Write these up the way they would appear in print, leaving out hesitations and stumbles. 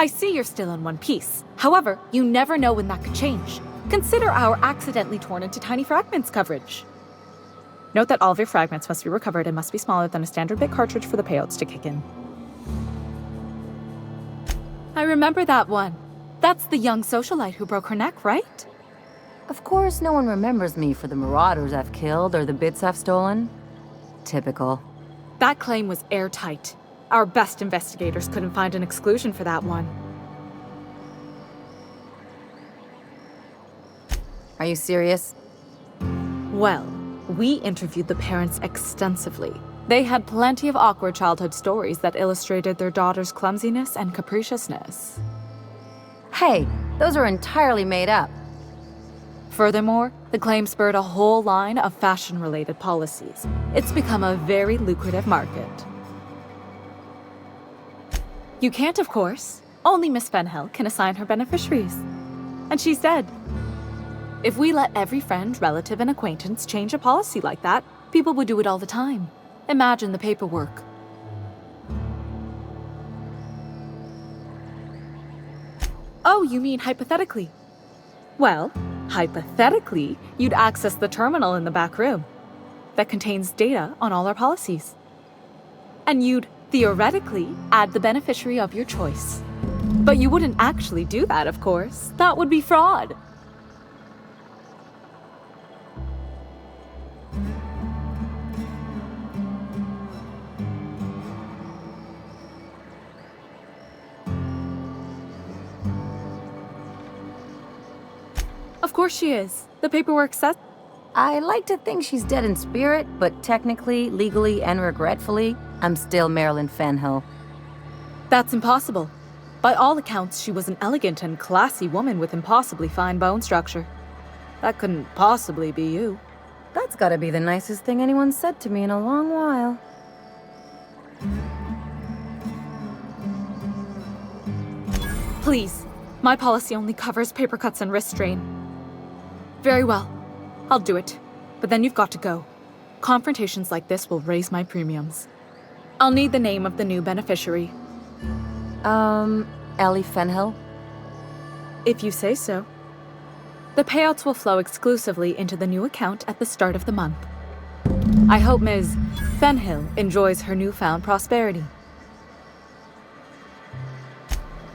I see you're still in one piece. However, you never know when that could change. Consider our accidentally torn into tiny fragments coverage. Note that all of your fragments must be recovered and must be smaller than a standard bit cartridge for the payouts to kick in. I remember that one. That's the young socialite who broke her neck, right? Of course, no one remembers me for the marauders I've killed or the bits I've stolen. Typical. That claim was airtight. Our best investigators couldn't find an exclusion for that one. Are you serious? Well, we interviewed the parents extensively. They had plenty of awkward childhood stories that illustrated their daughter's clumsiness and capriciousness. Hey, those are entirely made up. Furthermore, the claim spurred a whole line of fashion-related policies. It's become a very lucrative market. You can't, of course. Only Miss Fenhill can assign her beneficiaries. And she's dead. If we let every friend, relative, and acquaintance change a policy like that, people would do it all the time. Imagine the paperwork. Oh, you mean hypothetically? Well, hypothetically, you'd access the terminal in the back room that contains data on all our policies. And you'd theoretically add the beneficiary of your choice. But you wouldn't actually do that, of course. That would be fraud. Of course she is. The paperwork says... I like to think she's dead in spirit, but technically, legally, and regretfully, I'm still Marilyn Fenhill. That's impossible. By all accounts, she was an elegant and classy woman with impossibly fine bone structure. That couldn't possibly be you. That's gotta be the nicest thing anyone's said to me in a long while. Please. My policy only covers paper cuts and wrist strain. Very well. I'll do it. But then you've got to go. Confrontations like this will raise my premiums. I'll need the name of the new beneficiary. Ellie Fenhill? If you say so. The payouts will flow exclusively into the new account at the start of the month. I hope Ms. Fenhill enjoys her newfound prosperity.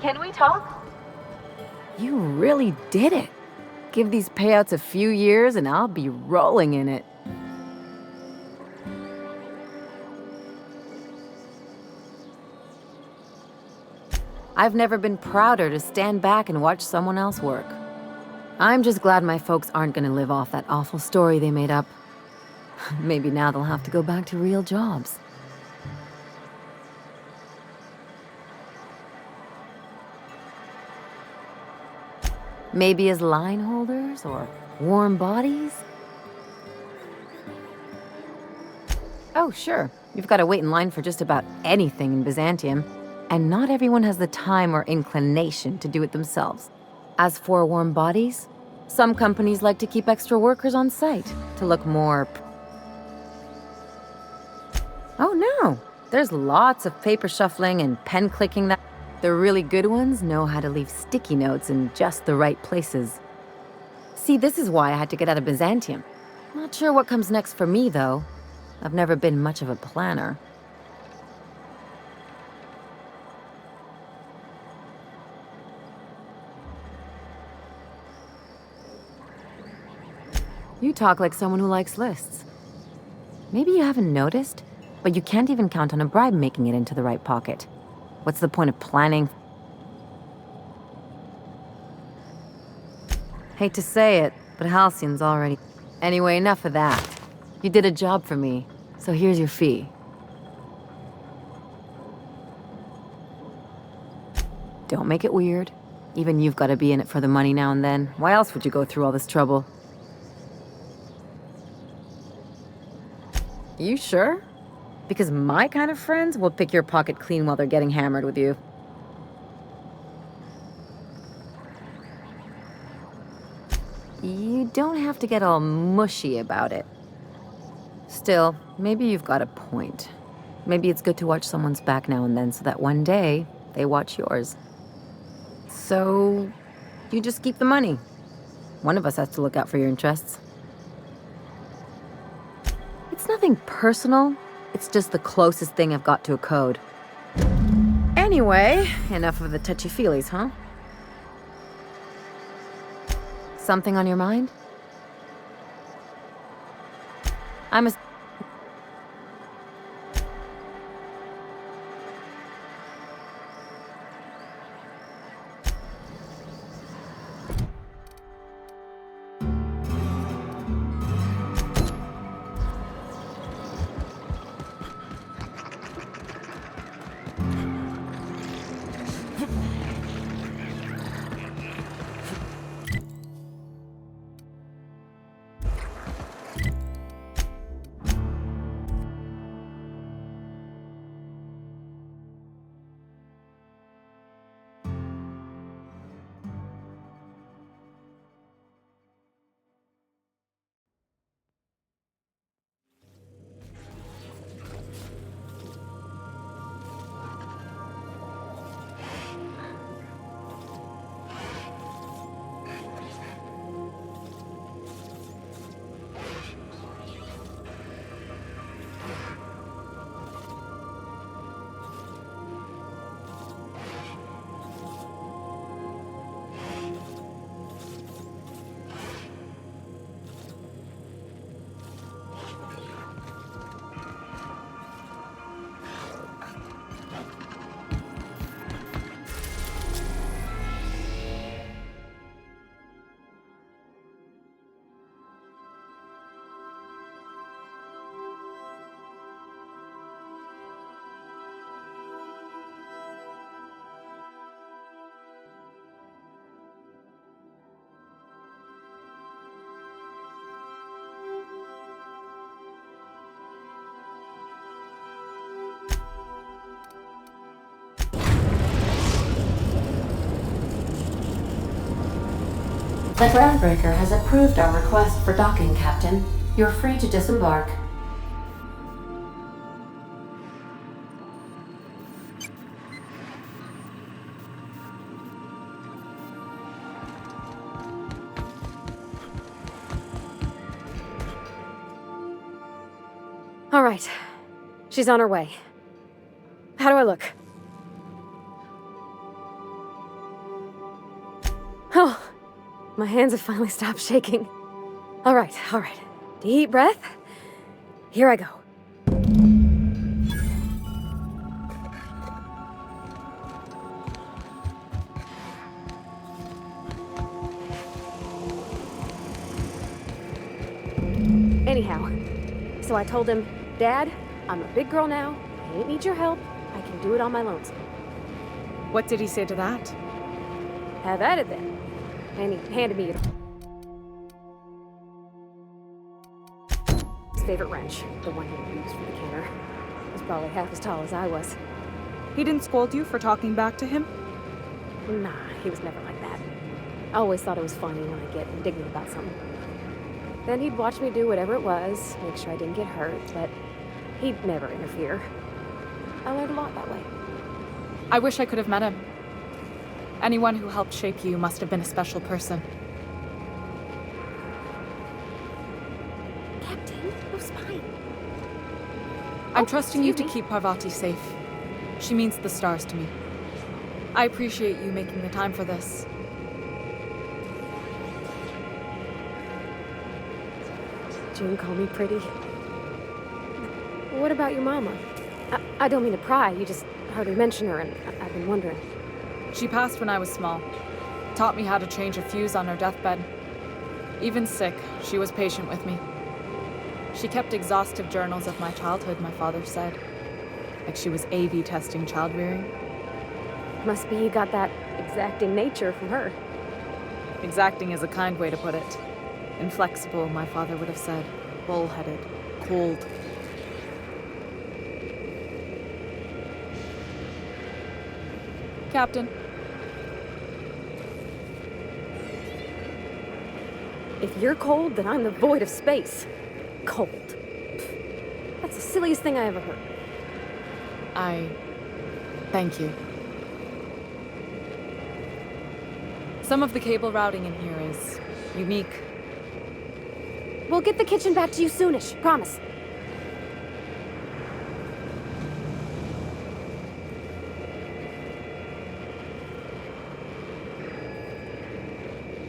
Can we talk? You really did it. Give these payouts a few years and I'll be rolling in it. I've never been prouder to stand back and watch someone else work. I'm just glad my folks aren't gonna live off that awful story they made up. Maybe now they'll have to go back to real jobs. Maybe as line holders or warm bodies? Oh, sure. You've got to wait in line for just about anything in Byzantium. And not everyone has the time or inclination to do it themselves. As for warm bodies, some companies like to keep extra workers on site to look more... Oh no, there's lots of paper shuffling and pen clicking that... The really good ones know how to leave sticky notes in just the right places. See, this is why I had to get out of Byzantium. Not sure what comes next for me, though. I've never been much of a planner. You talk like someone who likes lists. Maybe you haven't noticed, but you can't even count on a bribe making it into the right pocket. What's the point of planning? Hate to say it, but Halcyon's already... Anyway, enough of that. You did a job for me, so here's your fee. Don't make it weird. Even you've got to be in it for the money now and then. Why else would you go through all this trouble? You sure? Because my kind of friends will pick your pocket clean while they're getting hammered with you. You don't have to get all mushy about it. Still, maybe you've got a point. Maybe it's good to watch someone's back now and then so that one day, they watch yours. So, you just keep the money. One of us has to look out for your interests. It's nothing personal. It's just the closest thing I've got to a code. Anyway, enough of the touchy-feelies, huh? Something on your mind? I'm a... The groundbreaker has approved our request for docking, Captain. You're free to disembark. All right. She's on her way. How do I look? Oh, my hands have finally stopped shaking. All right. Deep breath. Here I go. Anyhow, so I told him, Dad, I'm a big girl now. I ain't need your help. I can do it on my lonesome. What did he say to that? Have at it then. And he handed me his favorite wrench, the one he used for the canner. He was probably half as tall as I was. He didn't scold you for talking back to him? Nah, he was never like that. I always thought it was funny when I get indignant about something. Then he'd watch me do whatever it was, make sure I didn't get hurt, but he'd never interfere. I learned a lot that way. I wish I could have met him. Anyone who helped shape you must have been a special person. Captain, no spine. I'm trusting you to excuse me. keep Parvati safe. She means the stars to me. I appreciate you making the time for this. June called me pretty. What about your mama? I don't mean to pry, you just heard her mention her and I've been wondering. She passed when I was small. Taught me how to change a fuse on her deathbed. Even sick, she was patient with me. She kept exhaustive journals of my childhood, my father said. Like she was A/B testing child rearing. Must be you got that exacting nature from her. Exacting is a kind way to put it. Inflexible, my father would have said. Bullheaded. Cold. Captain. If you're cold, then I'm the void of space. Cold. Pfft. That's the silliest thing I ever heard. Thank you. Some of the cable routing in here is unique. We'll get the kitchen back to you soonish, promise.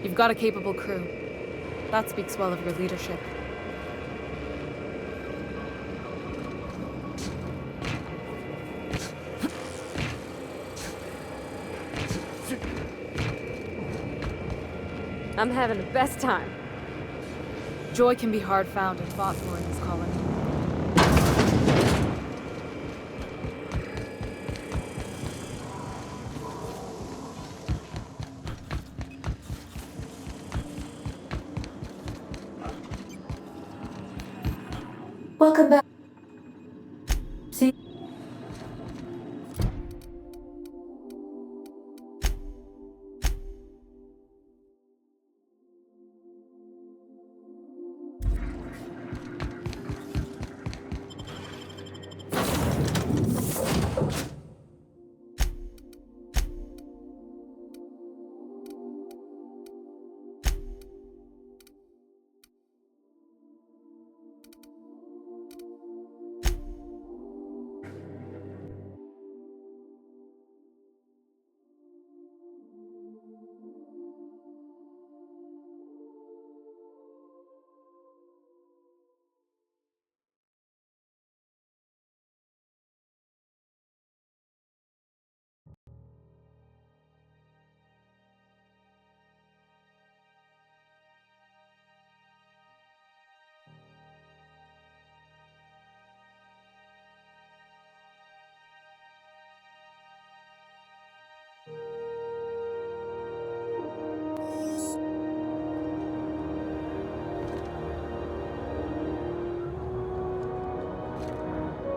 You've got a capable crew. That speaks well of your leadership. I'm having the best time. Joy can be hard found and fought for in this colony. Welcome back. See?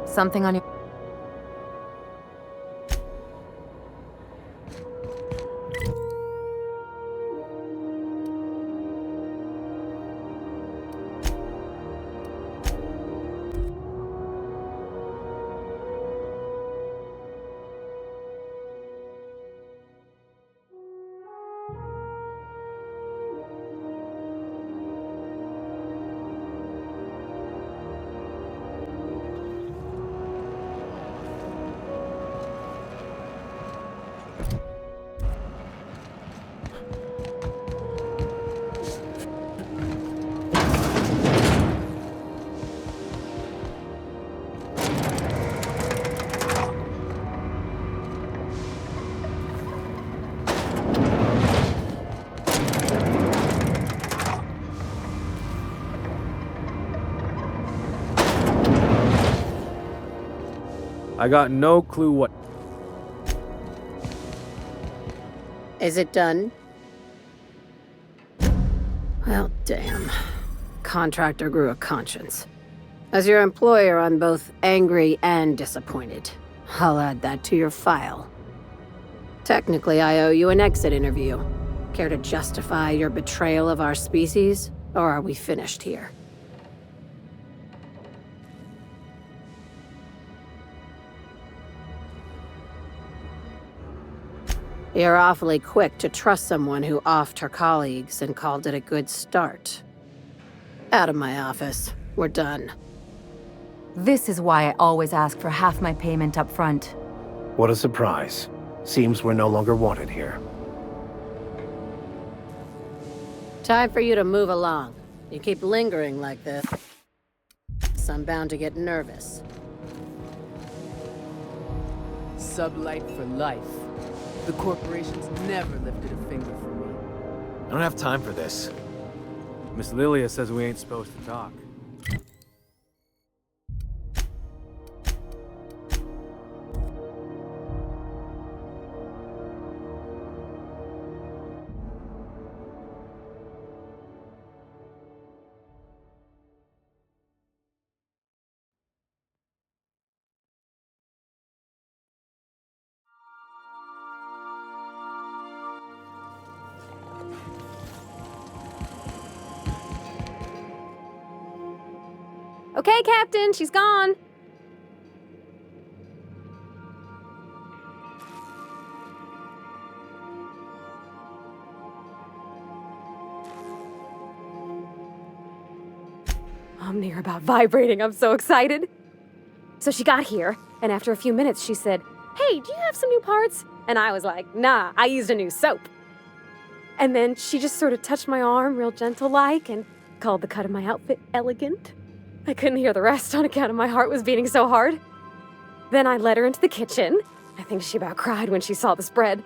Something on your... I got no clue what... Is it done? Well, damn. Contractor grew a conscience. As your employer, I'm both angry and disappointed. I'll add that to your file. Technically, I owe you an exit interview. Care to justify your betrayal of our species? Or are we finished here? You're awfully quick to trust someone who offed her colleagues and called it a good start. Out of my office. We're done. This is why I always ask for half my payment up front. What a surprise. Seems we're no longer wanted here. Time for you to move along. You keep lingering like this, I'm bound to get nervous. Sublight for life. The corporation's never lifted a finger for me. I don't have time for this. Miss Lilia says we ain't supposed to talk. Okay, Captain, she's gone. I'm near about vibrating. I'm so excited. So she got here, and after a few minutes, she said, "Hey, do you have some new parts?" And I was like, "Nah, I used a new soap." And then she just sort of touched my arm real gentle-like and called the cut of my outfit elegant. I couldn't hear the rest on account of my heart was beating so hard. Then I led her into the kitchen. I think she about cried when she saw the spread.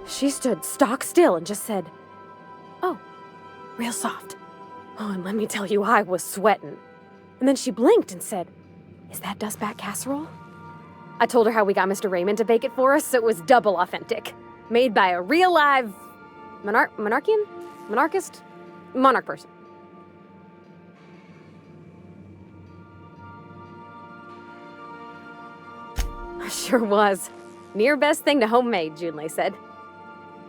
She stood stock still and just said, "Oh, real soft." Oh, and let me tell you, I was sweating. And then she blinked and said, "Is that dustback casserole?" I told her how we got Mr. Raymond to bake it for us, so it was double authentic. Made by a real live monarch person. Sure was. Near best thing to homemade, Junlei said.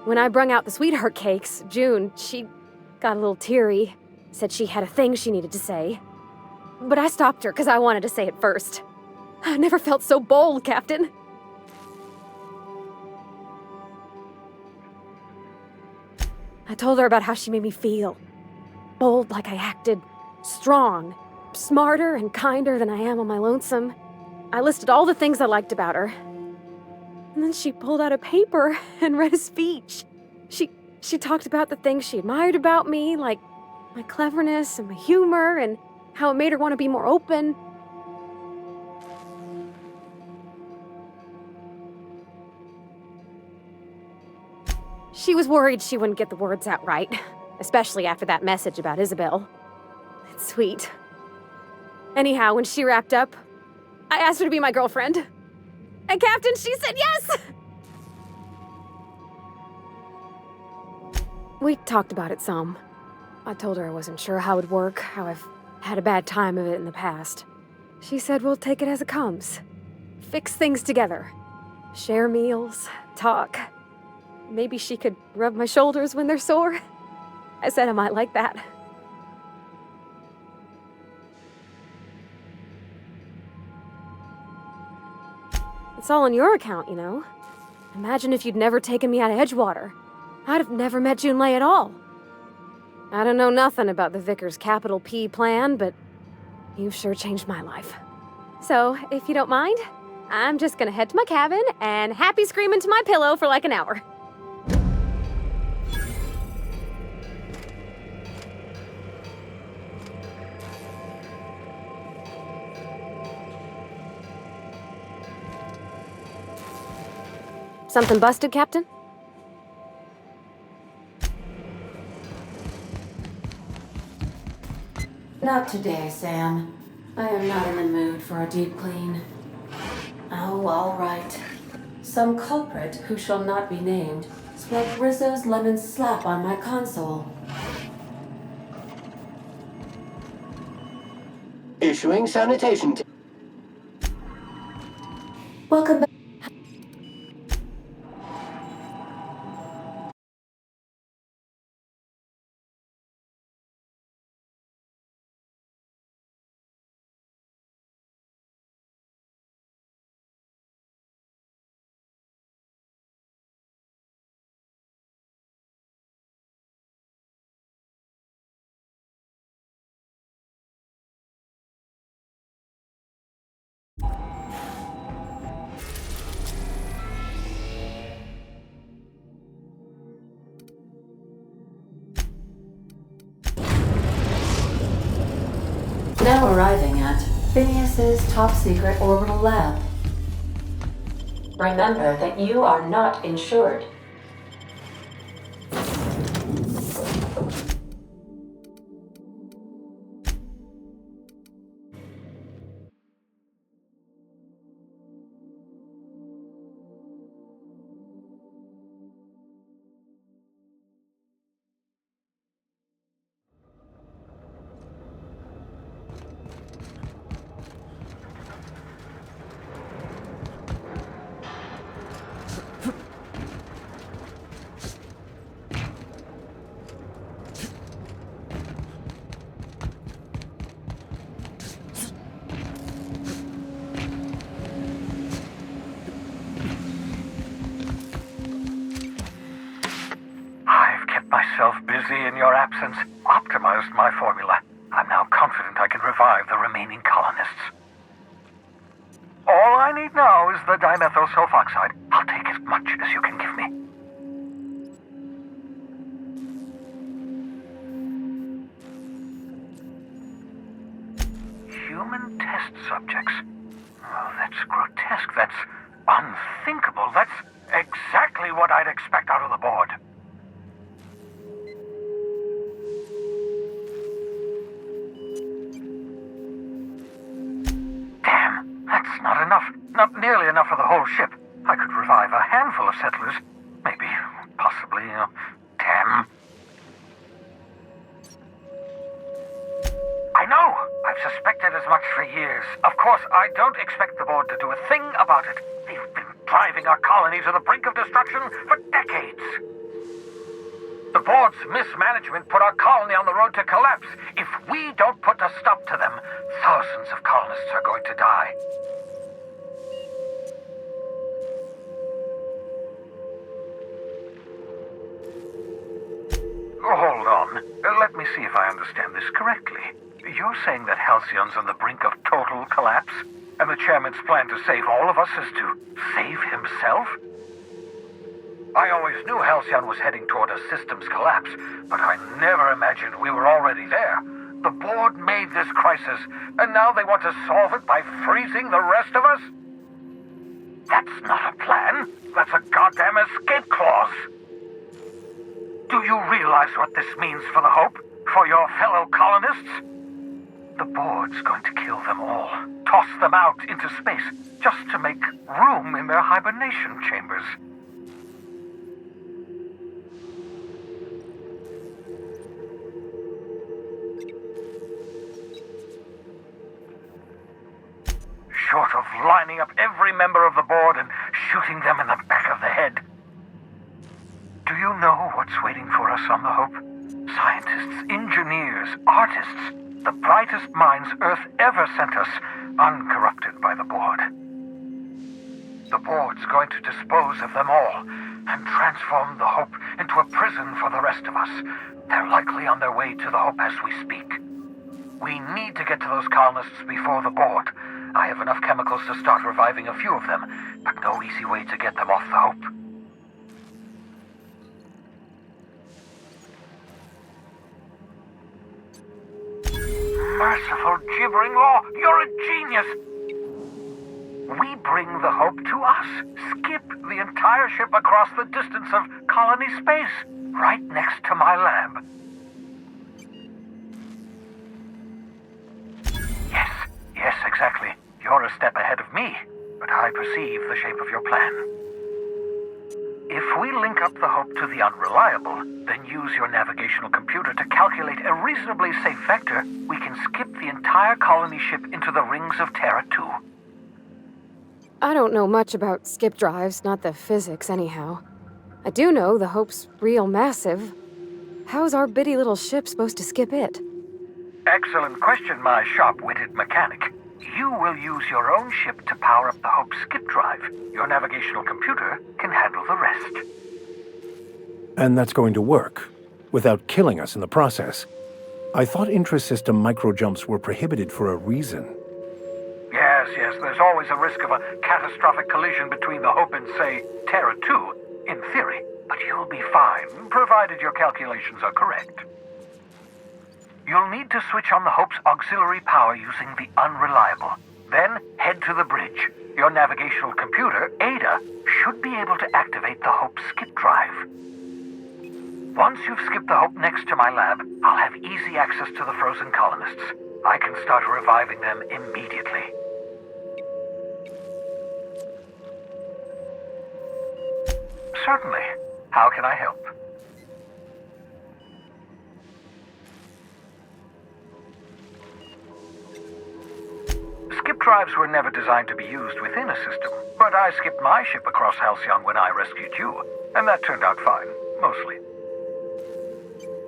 When I brung out the sweetheart cakes, June, she got a little teary, said she had a thing she needed to say. But I stopped her because I wanted to say it first. I never felt so bold, Captain. I told her about how she made me feel. Bold like I acted, strong, smarter and kinder than I am on my lonesome. I listed all the things I liked about her. And then she pulled out a paper and read a speech. She talked about the things she admired about me, like my cleverness and my humor, and how it made her want to be more open. She was worried she wouldn't get the words out right, especially after that message about Isabel. It's sweet. Anyhow, when she wrapped up, I asked her to be my girlfriend. And Captain, she said yes! We talked about it some. I told her I wasn't sure how it would work, how I've had a bad time of it in the past. She said we'll take it as it comes. Fix things together. Share meals, talk. Maybe she could rub my shoulders when they're sore. I said I might like that. It's all on your account, you know. Imagine if you'd never taken me out of Edgewater. I'd have never met Junlei at all. I don't know nothing about the Vicar's capital P plan, but you've sure changed my life. So, if you don't mind, I'm just gonna head to my cabin and happy scream into my pillow for like an hour. Something busted, Captain? Not today, Sam. I am not in the mood for a deep clean. Oh, all right. Some culprit who shall not be named spilled Rizzo's lemon slap on my console. Issuing sanitation. Welcome back. Now arriving at Phineas's top-secret orbital lab. Remember that you are not insured. myself busy in your absence, optimized my formula. I'm now confident I can revive the remaining colonists. All I need now is the dimethyl sulfoxide. I'll take as much as you can give me. Human test subjects. Oh, that's grotesque. That's unthinkable. That's exactly what I'd expect out of the board. Damn, that's not enough. Not nearly enough for the whole ship. I could revive a handful of settlers. Maybe, possibly, damn. I know! I've suspected as much for years. Of course, I don't expect the board to do a thing about it. They've been driving our colony to the brink of destruction for decades. The board's mismanagement put our colony on the road to collapse. If we don't put a stop to them, thousands of colonists are going to die. Hold on. Let me see if I understand this correctly. You're saying that Halcyon's on the brink of total collapse, and the chairman's plan to save all of us is to save himself? I always knew Halcyon was heading toward a systems collapse, but I never imagined we were already there. The board made this crisis, and now they want to solve it by freezing the rest of us? That's not a plan. That's a goddamn escape clause. Do you realize what this means for the Hope? For your fellow colonists? The board's going to kill them all. Toss them out into space, just to make room in their hibernation chambers. Short of lining up every member of the board and shooting them in the back of the head. Do you know what's waiting for us on the Hope? Scientists, engineers, artists, the brightest minds Earth ever sent us, uncorrupted by the board. The board's going to dispose of them all and transform the Hope into a prison for the rest of us. They're likely on their way to the Hope as we speak. We need to get to those colonists before the board. I have enough chemicals to start reviving a few of them, but no easy way to get them off the Hope. Merciful gibbering law, you're a genius! We bring the Hope to us. Skip the entire ship across the distance of colony space, right next to my lab. Yes, exactly. You're a step ahead of me, but I perceive the shape of your plan. If we link up the Hope to the Unreliable, then use your navigational computer to calculate a reasonably safe vector, we can skip the entire colony ship into the rings of Terra 2. I don't know much about skip drives, not the physics anyhow. I do know the Hope's real massive. How's our bitty little ship supposed to skip it? Excellent question, my sharp-witted mechanic. You will use your own ship to power up the Hope's skip drive. Your navigational computer can handle the rest. And that's going to work, without killing us in the process. I thought intra-system micro-jumps were prohibited for a reason. Yes, there's always a risk of a catastrophic collision between the Hope and, say, Terra 2, in theory. But you'll be fine, provided your calculations are correct. You'll need to switch on the Hope's auxiliary power using the Unreliable. Then head to the bridge. Your navigational computer, Ada, should be able to activate the Hope's skip drive. Once you've skipped the Hope next to my lab, I'll have easy access to the frozen colonists. I can start reviving them immediately. Certainly. How can I help? Skip drives were never designed to be used within a system, but I skipped my ship across Halcyon when I rescued you, and that turned out fine, mostly.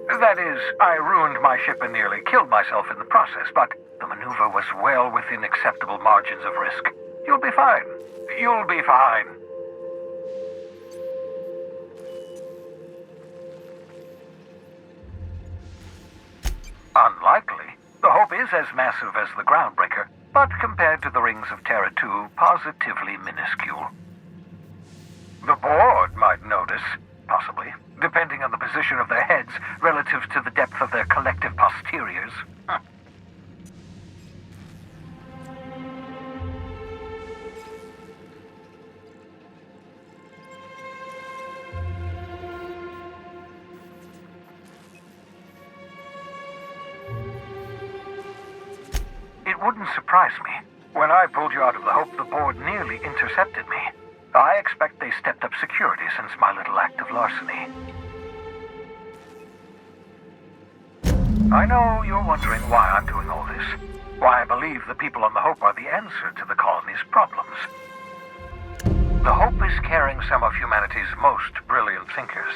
That is, I ruined my ship and nearly killed myself in the process, but the maneuver was well within acceptable margins of risk. You'll be fine. You'll be fine. Unlikely. The Hope is as massive as the Groundbreaker, but compared to the Rings of Terra 2, positively minuscule. The board might notice, possibly, depending on the position of their heads relative to the depth of their collective posteriors. It wouldn't surprise me. When I pulled you out of the Hope, the board nearly intercepted me. I expect they stepped up security since my little act of larceny. I know you're wondering why I'm doing all this. Why I believe the people on the Hope are the answer to the colony's problems. The Hope is carrying some of humanity's most brilliant thinkers,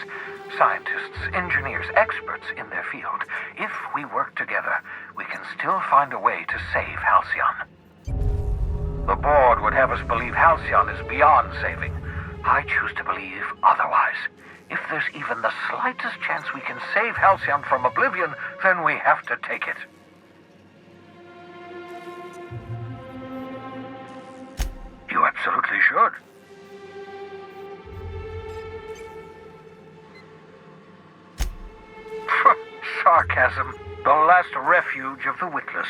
scientists, engineers, experts in their field. If we work together, we can still find a way to save Halcyon. The board would have us believe Halcyon is beyond saving. I choose to believe otherwise. If there's even the slightest chance we can save Halcyon from oblivion, then we have to take it. You absolutely should. Sarcasm, the last refuge of the witless.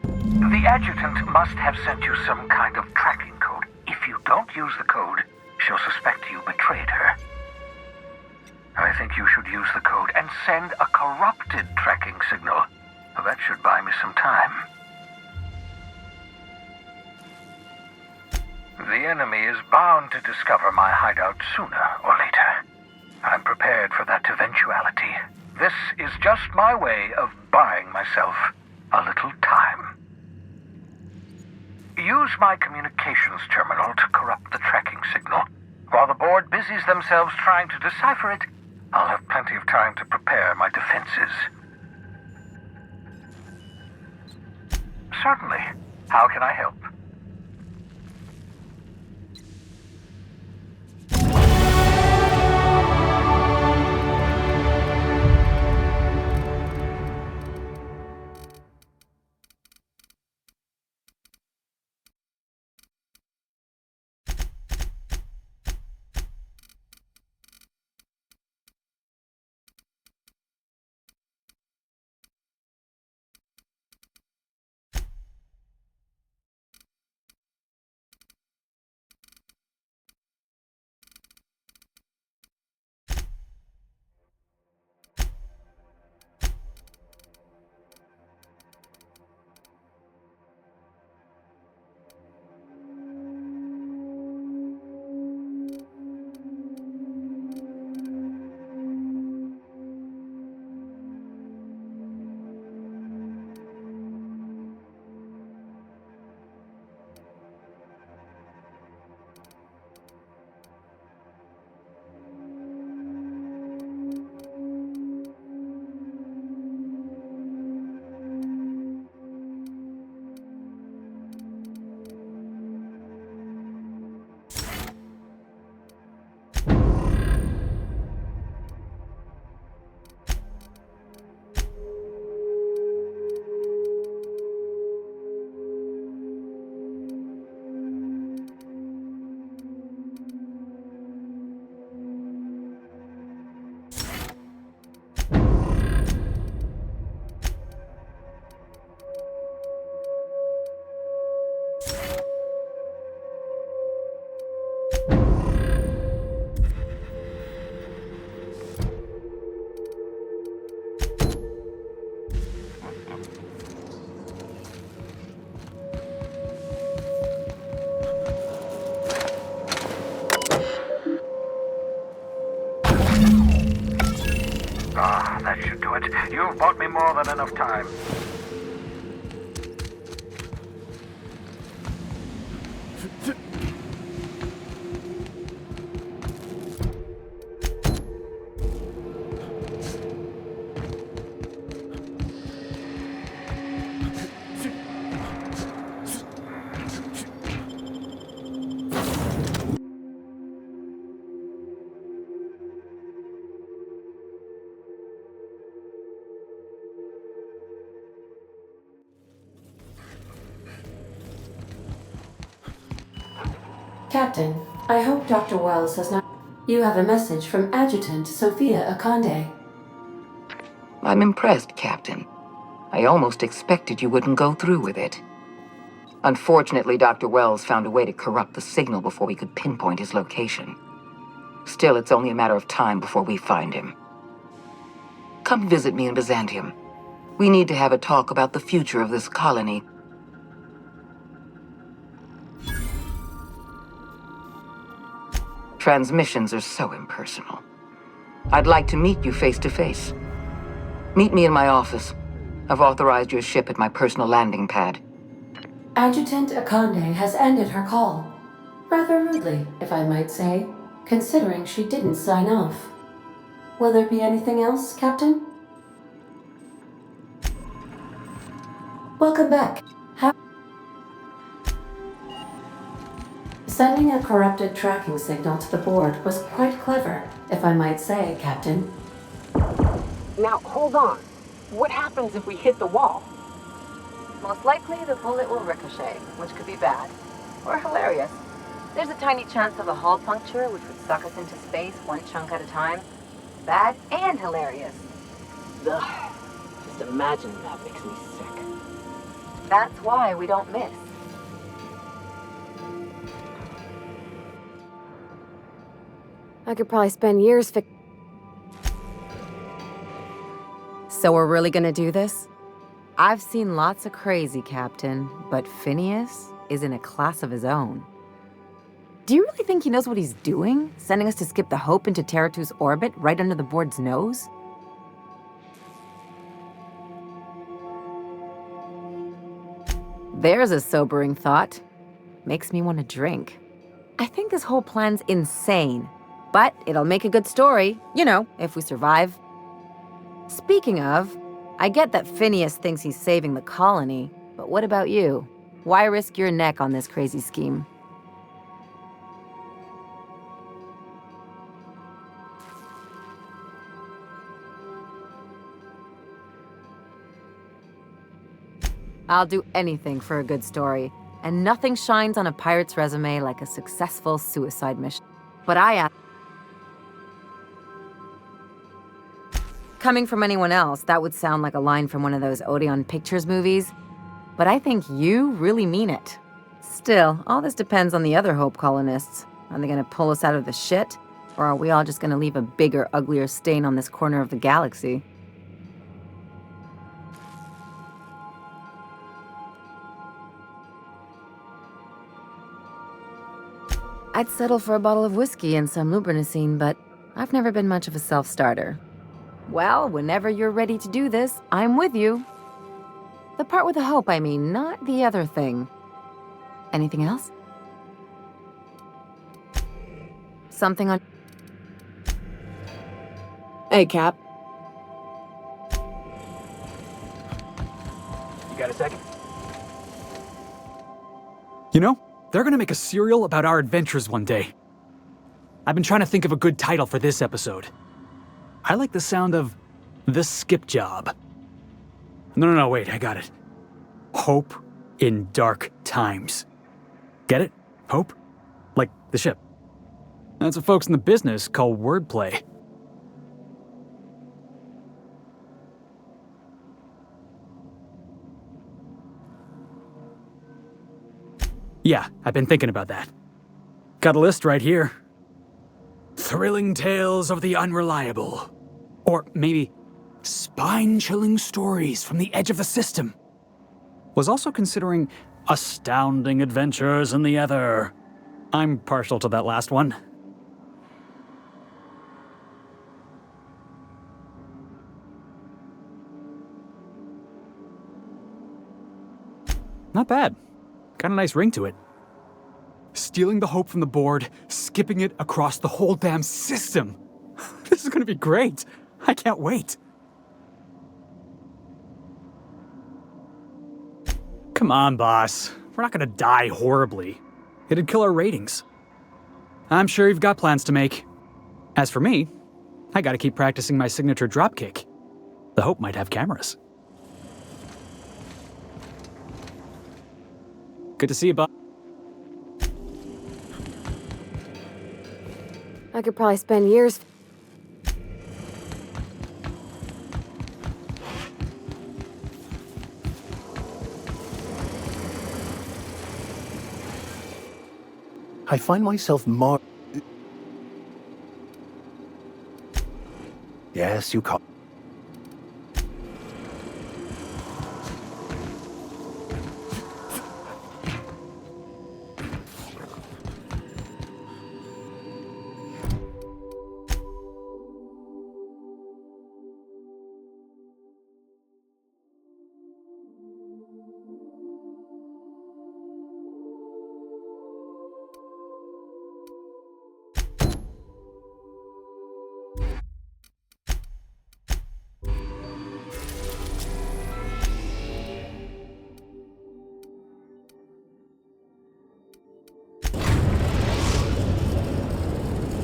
The adjutant must have sent you some kind of tracking code. If you don't use the code, she'll suspect you betrayed her. I think you should use the code and send a corrupted tracking signal. That should buy me some time. The enemy is bound to discover my hideout sooner or later. I'm prepared for that eventuality. This is just my way of buying myself a little time. Use my communications terminal to corrupt the tracking signal. While the board busies themselves trying to decipher it, I'll have plenty of time to prepare my defenses. Certainly. How can I help? That should do it. You've bought me more than enough time. Captain, I hope Dr. Wells has not... You have a message from Adjutant Sophia Akande. I'm impressed, Captain. I almost expected you wouldn't go through with it. Unfortunately, Dr. Wells found a way to corrupt the signal before we could pinpoint his location. Still, it's only a matter of time before we find him. Come visit me in Byzantium. We need to have a talk about the future of this colony. Transmissions are so impersonal. I'd like to meet you face to face. Meet me in my office. I've authorized your ship at my personal landing pad. Adjutant Akande has ended her call. Rather rudely, if I might say, considering she didn't sign off. Will there be anything else, Captain? Welcome back. Sending a corrupted tracking signal to the board was quite clever, if I might say, Captain. Now, hold on. What happens if we hit the wall? Most likely, the bullet will ricochet, which could be bad. Or hilarious. There's a tiny chance of a hull puncture, which would suck us into space one chunk at a time. Bad and hilarious. Ugh. Just imagine that makes me sick. That's why we don't miss. I could probably spend years So we're really gonna do this? I've seen lots of crazy, Captain, but Phineas is in a class of his own. Do you really think he knows what he's doing? Sending us to skip the Hope into Terra 2's orbit right under the board's nose? There's a sobering thought. Makes me want to drink. I think this whole plan's insane, but it'll make a good story, you know, if we survive. Speaking of, I get that Phineas thinks he's saving the colony, but what about you? Why risk your neck on this crazy scheme? I'll do anything for a good story, and nothing shines on a pirate's resume like a successful suicide mission. But coming from anyone else, that would sound like a line from one of those Odeon Pictures movies. But I think you really mean it. Still, all this depends on the other Hope colonists. Are they gonna pull us out of the shit? Or are we all just gonna leave a bigger, uglier stain on this corner of the galaxy? I'd settle for a bottle of whiskey and some lubrinicine, but I've never been much of a self-starter. Well, whenever you're ready to do this, I'm with you. The part with the Hope, I mean, not the other thing. Anything else? Something on... Hey, Cap. You got a second? You know, they're gonna make a serial about our adventures one day. I've been trying to think of a good title for this episode. I like the sound of The Skip Job. No, wait, I got it. Hope in Dark Times. Get it? Hope? Like the ship. That's what folks in the business call wordplay. Yeah, I've been thinking about that. Got a list right here. Thrilling tales of the unreliable. Or maybe spine-chilling stories from the edge of the system. Was also considering astounding adventures in the ether. I'm partial to that last one. Not bad. Got a nice ring to it. Stealing the Hope from the board, skipping it across the whole damn system. This is gonna be great. I can't wait. Come on, boss. We're not gonna die horribly. It'd kill our ratings. I'm sure you've got plans to make. As for me, I gotta keep practicing my signature dropkick. The Hope might have cameras. Good to see you, boss. I could probably spend years... I find myself Yes, you call.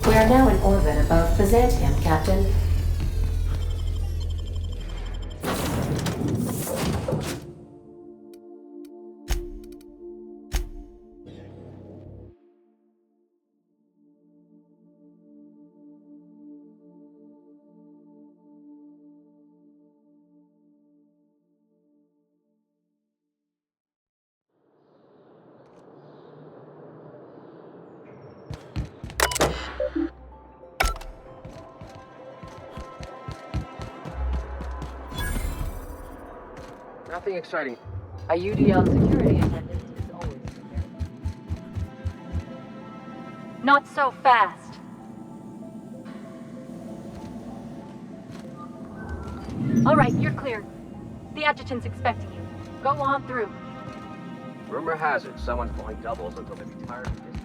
We are now in orbit above Byzantium, Captain. Nothing exciting. A UDL security attendant is always prepared. Not so fast. All right, you're clear. The adjutant's expecting you. Go on through. Rumor has it someone's pulling doubles until they retire from district.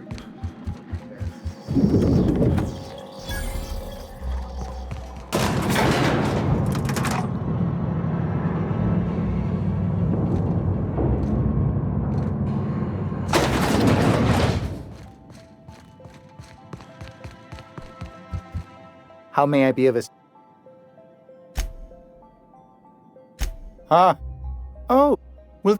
How may I be of assistance? Oh, well...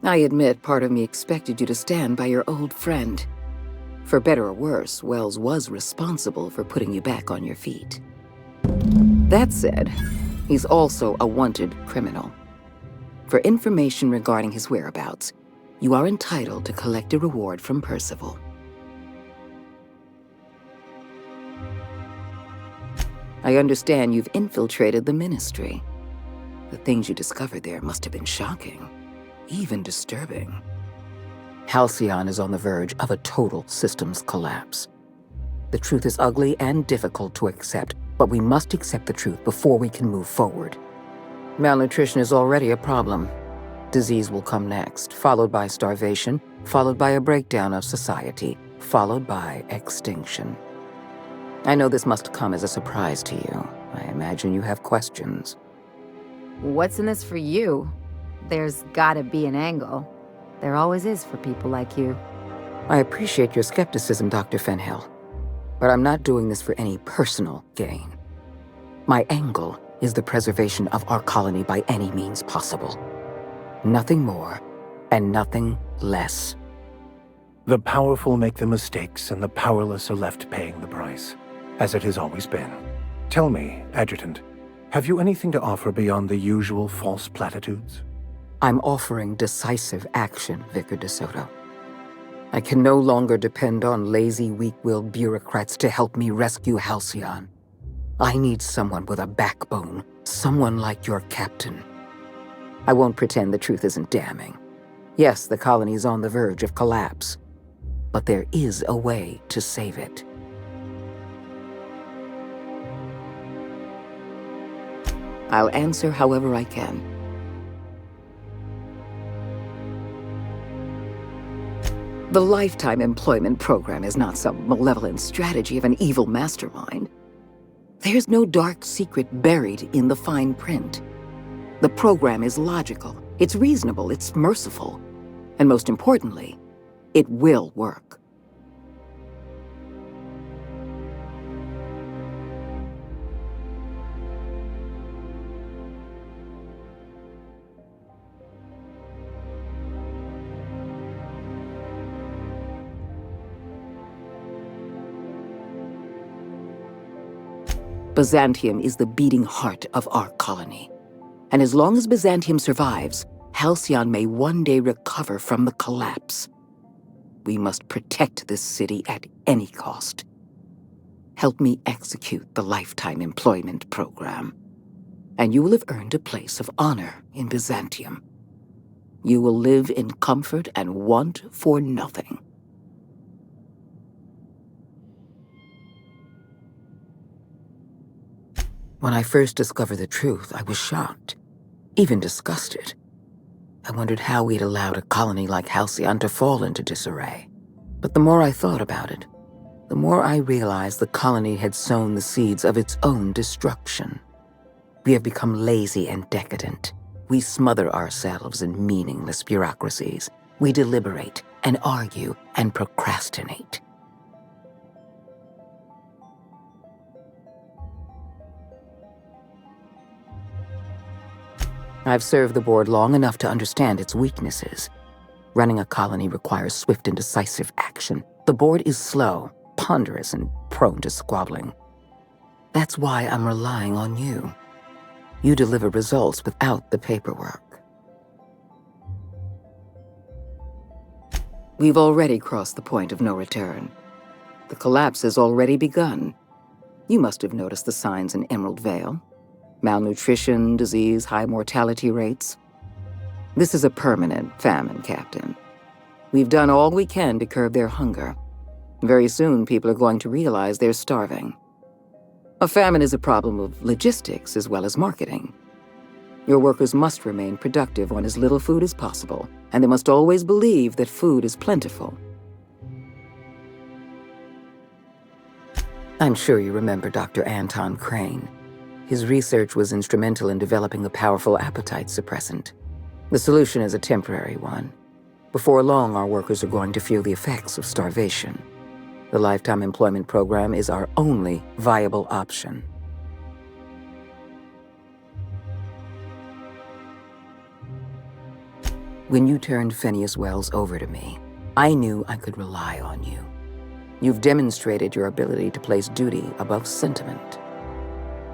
I admit part of me expected you to stand by your old friend. For better or worse, Wells was responsible for putting you back on your feet. That said, he's also a wanted criminal. For information regarding his whereabouts, you are entitled to collect a reward from Percival. I understand you've infiltrated the Ministry. The things you discovered there must have been shocking, even disturbing. Halcyon is on the verge of a total systems collapse. The truth is ugly and difficult to accept, but we must accept the truth before we can move forward. Malnutrition is already a problem. Disease will come next, followed by starvation, followed by a breakdown of society, followed by extinction. I know this must come as a surprise to you. I imagine you have questions. What's in this for you? There's gotta be an angle. There always is for people like you. I appreciate your skepticism, Dr. Fenhill, but I'm not doing this for any personal gain. My angle is the preservation of our colony by any means possible. Nothing more and nothing less. The powerful make the mistakes, and the powerless are left paying the price, as it has always been. Tell me, Adjutant, have you anything to offer beyond the usual false platitudes? I'm offering decisive action, Vicar DeSoto. I can no longer depend on lazy, weak-willed bureaucrats to help me rescue Halcyon. I need someone with a backbone, someone like your captain. I won't pretend the truth isn't damning. Yes, the colony is on the verge of collapse, but there is a way to save it. I'll answer however I can. The Lifetime Employment Program is not some malevolent strategy of an evil mastermind. There's no dark secret buried in the fine print. The program is logical, it's reasonable, it's merciful, and most importantly, it will work. Byzantium is the beating heart of our colony. And as long as Byzantium survives, Halcyon may one day recover from the collapse. We must protect this city at any cost. Help me execute the lifetime employment program, and you will have earned a place of honor in Byzantium. You will live in comfort and want for nothing. When I first discovered the truth, I was shocked, even disgusted. I wondered how we'd allowed a colony like Halcyon to fall into disarray. But the more I thought about it, the more I realized the colony had sown the seeds of its own destruction. We have become lazy and decadent. We smother ourselves in meaningless bureaucracies. We deliberate and argue and procrastinate. I've served the board long enough to understand its weaknesses. Running a colony requires swift and decisive action. The board is slow, ponderous, and prone to squabbling. That's why I'm relying on you. You deliver results without the paperwork. We've already crossed the point of no return. The collapse has already begun. You must have noticed the signs in Emerald Vale. Malnutrition, disease, high mortality rates. This is a permanent famine, Captain. We've done all we can to curb their hunger. Very soon, people are going to realize they're starving. A famine is a problem of logistics as well as marketing. Your workers must remain productive on as little food as possible, and they must always believe that food is plentiful. I'm sure you remember Dr. Anton Crane. His research was instrumental in developing a powerful appetite suppressant. The solution is a temporary one. Before long, our workers are going to feel the effects of starvation. The Lifetime Employment Program is our only viable option. When you turned Phineas Wells over to me, I knew I could rely on you. You've demonstrated your ability to place duty above sentiment.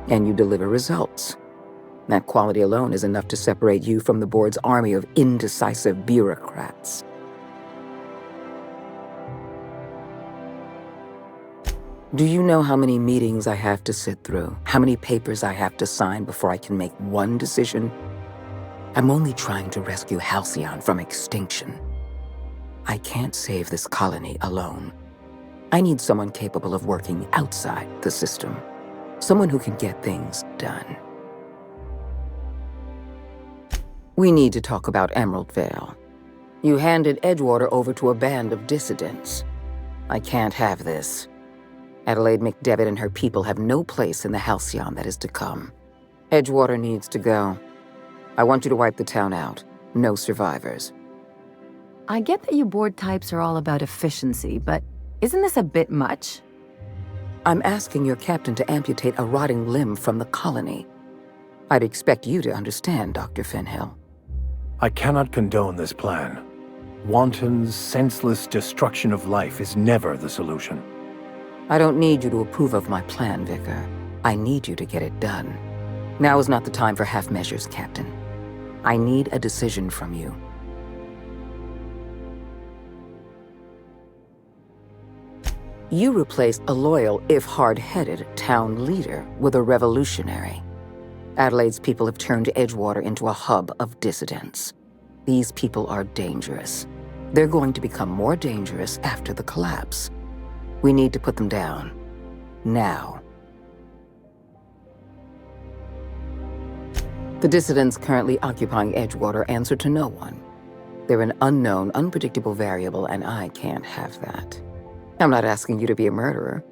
And you deliver results. That quality alone is enough to separate you from the board's army of indecisive bureaucrats. Do you know how many meetings I have to sit through? How many papers I have to sign before I can make one decision? I'm only trying to rescue Halcyon from extinction. I can't save this colony alone. I need someone capable of working outside the system. Someone who can get things done. We need to talk about Emerald Vale. You handed Edgewater over to a band of dissidents. I can't have this. Adelaide McDevitt and her people have no place in the Halcyon that is to come. Edgewater needs to go. I want you to wipe the town out. No survivors. I get that you board types are all about efficiency, but isn't this a bit much? I'm asking your captain to amputate a rotting limb from the colony. I'd expect you to understand, Dr. Fenhill. I cannot condone this plan. Wanton, senseless destruction of life is never the solution. I don't need you to approve of my plan, Vicar. I need you to get it done. Now is not the time for half measures, Captain. I need a decision from you. You replaced a loyal, if hard-headed, town leader with a revolutionary. Adelaide's people have turned Edgewater into a hub of dissidents. These people are dangerous. They're going to become more dangerous after the collapse. We need to put them down. Now. The dissidents currently occupying Edgewater answer to no one. They're an unknown, unpredictable variable, and I can't have that. I'm not asking you to be a murderer.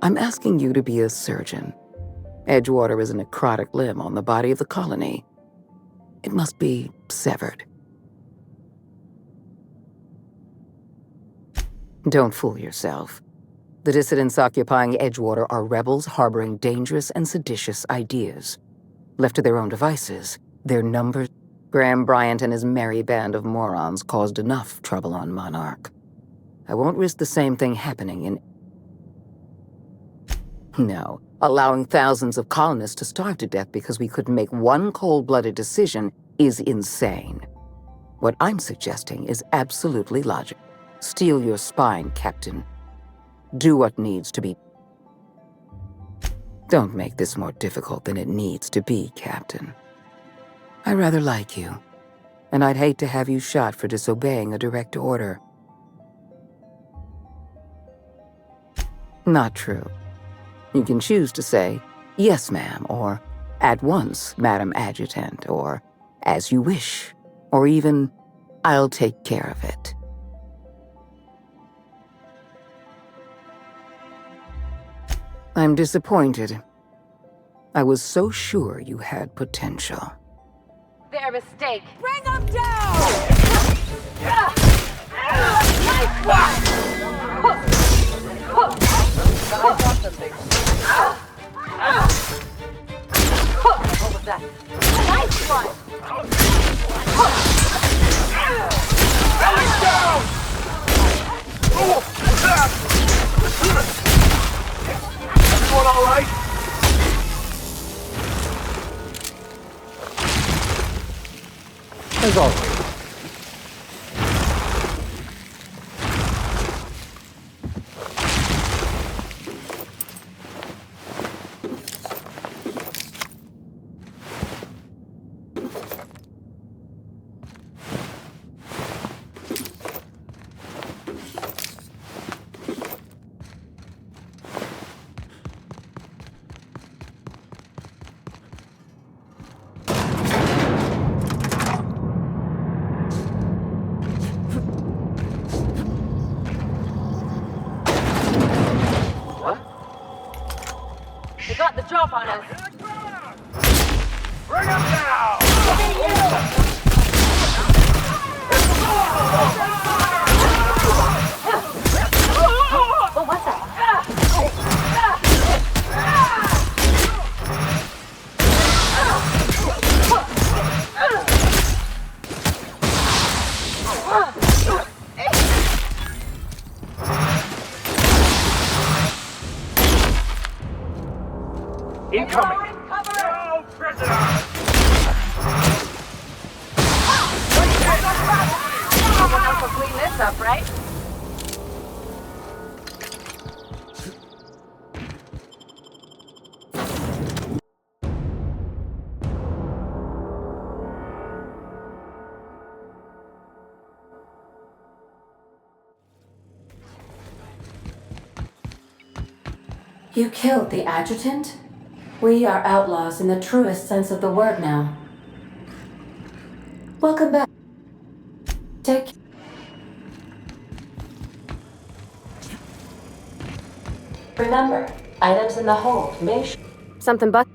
I'm asking you to be a surgeon. Edgewater is a necrotic limb on the body of the colony. It must be severed. Don't fool yourself. The dissidents occupying Edgewater are rebels harboring dangerous and seditious ideas. Left to their own devices, their numbers... Graham Bryant and his merry band of morons caused enough trouble on Monarch. I won't risk the same thing happening in... No, allowing thousands of colonists to starve to death because we couldn't make one cold-blooded decision is insane. What I'm suggesting is absolutely logical. Steel your spine, Captain. Do what needs to be. Don't make this more difficult than it needs to be, Captain. I rather like you, and I'd hate to have you shot for disobeying a direct order. Not true. You can choose to say, "Yes, ma'am," or "At once, Madam Adjutant," or "As you wish," or even, "I'll take care of it." I'm disappointed. I was so sure you had potential. Their mistake. Bring them down! Nice one! What was that? Nice one! Everyone all right? As always. They got the drop on us. Bring him down! Oh, what's that? Incoming! No prisoner! Someone else will clean this up, right? You killed the adjutant? We are outlaws in the truest sense of the word now. Welcome back. Take. Remember, items in the hold may. Something but.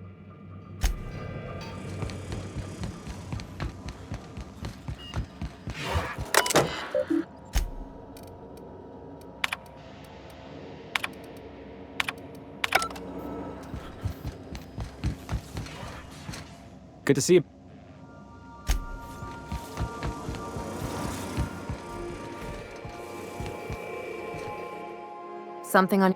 Good to see you. Something on...